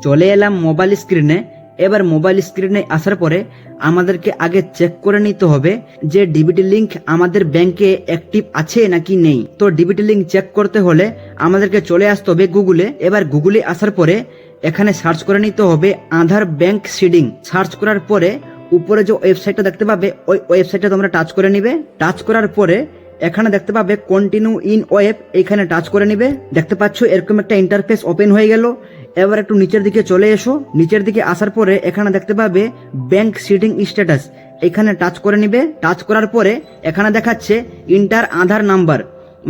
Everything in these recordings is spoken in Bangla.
চলে এলাম মোবাইল স্ক্রিনে। এবার মোবাইল স্ক্রিনে আসার পরে আমাদেরকে আগে চেক করে নিতে হবে যে ডিবিটি লিংক আমাদের ব্যাংকে অ্যাক্টিভ আছে নাকি নেই। তো ডিবিটি লিংক চেক করতে হলে আমাদেরকে চলে আসতে হবে গুগলে। এবার গুগলে আসার পরে এখানে সার্চ করে নিতে হবে আধার ব্যাংক সিডিং। সার্চ করার পরে উপরে যে ওয়েবসাইটটা দেখতে পাবে ওই ওয়েবসাইটটা তোমরা টাচ করে নিবে। টাচ করার পরে এখানে দেখতে পাবে কন্টিনিউ ইন ওয়েব, এখানে টাচ করে নিবে। দেখতে পাচ্ছ এরকম একটা ইন্টারফেস ওপেন হয়ে গেল। এবার একটু নিচের দিকে চলে এসো। নিচের দিকে আসার পরে এখানে দেখতে পাবে ব্যাংক সিডিং স্ট্যাটাস, এখানে টাচ করে নিবে। টাচ করার পরে এখানে দেখাচ্ছে ইন্টার আধার নাম্বার,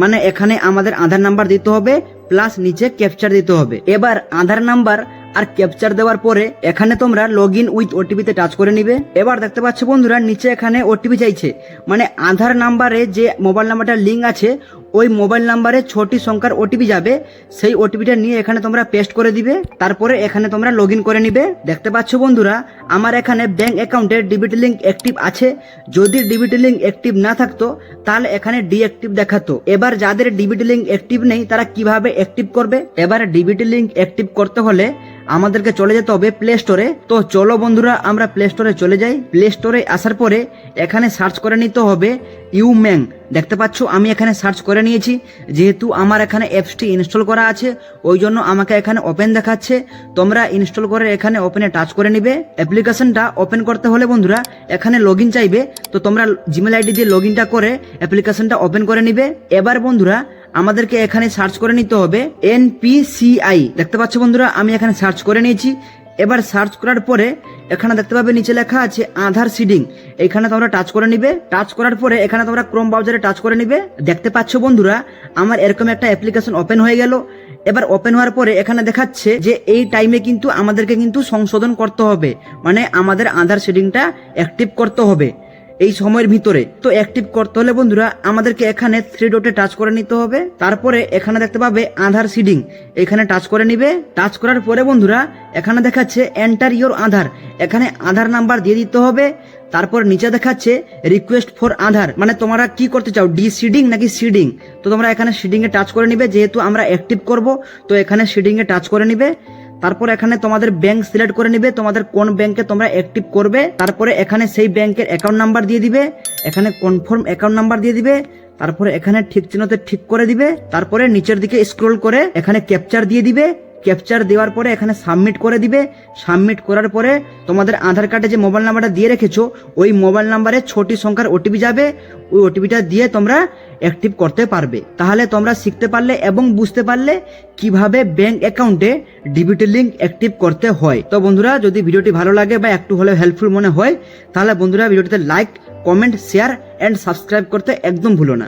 মানে এখানে আমাদের আধার নাম্বার দিতে হবে প্লাস নিচে ক্যাপচার দিতে হবে। এবার আধার নাম্বার আর ক্যাপচার দেওয়ার পরে এখানে তোমরা লগ ইন উইথ ওটিপি তে টাচ করে নিবে। এবার দেখতে পাচ্ছ বন্ধুরা নিচে এখানে ওটিপি চাইছে, মানে আধার নাম্বারে যে মোবাইল নাম্বারটা লিঙ্ক আছে ওই মোবাইল নাম্বারে 6টি সংখ্যার ওটিপি যাবে, সেই ওটিপিটা নিয়ে এখানে তোমরা পেস্ট করে দিবে। তারপরে এখানে তোমরা লগ ইন করে নিবে। দেখতে পাচ্ছ বন্ধুরা আমার এখানে ব্যাংক অ্যাকাউন্টে ডিবিটি লিংক অ্যাক্টিভ আছে। যদি ডিবিটি লিংক অ্যাক্টিভ না থাকতো তাহলে এখানে ডিঅ্যাক্টিভ দেখাতো। এবার যাদের ডিবিটি লিংক অ্যাক্টিভ নেই তারা কিভাবে অ্যাক্টিভ করবে? এবার ডিবিটি লিংক অ্যাক্টিভ করতে হলে আমাদেরকে চলে যেতে হবে প্লে স্টোরে। তো চলো বন্ধুরা আমরা প্লে স্টোরে চলে যাই। প্লে স্টোরে আসার পরে এখানে সার্চ করে নিতে হবে ইউম্যাং। দেখতে পাচ্ছ আমি এখানে সার্চ করে নিয়েছি, যেহেতু আমার এখানে অ্যাপসটি ইনস্টল করা আছে ওই জন্য আমাকে এখানে ওপেন দেখাচ্ছে। তোমরা ইনস্টল করে এখানে ওপেনে টাচ করে নিবে। অ্যাপ্লিকেশনটা ওপেন করতে হলে বন্ধুরা এখানে লগ ইন চাইবে, তো তোমরা জিমেল আইডি দিয়ে লগ ইনটা করে অ্যাপ্লিকেশনটা ওপেন করে নিবে। এবার বন্ধুরা আমাদেরকে এখানে সার্চ করে নিতে হবে NPCI। দেখতে পাচ্ছ বন্ধুরা আমি এখানে সার্চ করে নিয়েছি। এবার সার্চ করার পরে এখানে দেখতে পাবে নিচে লেখা আছে আধার সিডিং, এখানে তোমরা টাচ করে নিবে। টাচ করার পরে এখানে তোমরা ক্রোম ব্রাউজারে টাচ করে নিবে। দেখতে পাচ্ছ বন্ধুরা আমার এরকম একটা অ্যাপ্লিকেশন ওপেন হয়ে গেল। এবার ওপেন হওয়ার পরে এখানে দেখাচ্ছে যে এই টাইমে কিন্তু আমাদেরকে কিন্তু সংশোধন করতে হবে, মানে আমাদের আধার সিডিংটা অ্যাক্টিভ করতে হবে এই সময়ের ভিতরে। তো অ্যাক্টিভ করতে হলে বন্ধুরা আমাদেরকে এখানে 3 ডটে টাচ করে নিতে হবে। তারপরে এখানে দেখতে পাবে আধার সিডিং, এখানে টাচ করে নিবে। টাচ করার পরে বন্ধুরা এখানে দেখাচ্ছে এন্টার ইওর আধার, এখানে আধার নাম্বার দিয়ে দিতে হবে। তারপর নিচে দেখাচ্ছে রিকোয়েস্ট ফর আধার, মানে তোমরা কি করতে চাও, ডি সিডিং নাকি সিডিং। তো তোমরা এখানে সিডিং এ টাচ করে নিবে, যেহেতু আমরা অ্যাক্টিভ করব তো এখানে সিডিং এ টাচ করে নিবে। তারপর এখানে তোমাদের ব্যাংক সিলেক্ট করে নিবে, তোমাদের কোন ব্যাংকে তোমরা অ্যাক্টিভ করবে। তারপরে এখানে সেই ব্যাংকের অ্যাকাউন্ট নাম্বার দিয়ে দিবে, এখানে কনফার্ম অ্যাকাউন্ট নাম্বার দিয়ে দিবে। তারপরে এখানে ঠিক চিহ্নতে ঠিক করে দিবে। তারপরে নিচের দিকে স্ক্রল করে এখানে ক্যাপচার দিয়ে দিবে। ক্যাপচার দেওয়ার পরে এখানে সাবমিট করে দিবে। সাবমিট করার পরে তোমাদের আধার কার্ডে যে মোবাইল নাম্বারটা দিয়ে রেখেছো ওই মোবাইল নাম্বারে 6টি সংখ্যার ওটিপি যাবে, ওই ওটিপিটা দিয়ে তোমরা অ্যাক্টিভ করতে পারবে। তাহলে তোমরা শিখতে পারলে এবং বুঝতে পারলে কিভাবে ব্যাংক অ্যাকাউন্টে ডিবিটি লিংক অ্যাক্টিভ করতে হয়। তো বন্ধুরা যদি ভিডিওটি ভালো লাগে বা একটু হলেও হেল্পফুল মনে হয় তাহলে বন্ধুরা ভিডিওটিতে like, comment, share and subscribe করতে একদম ভুলো না।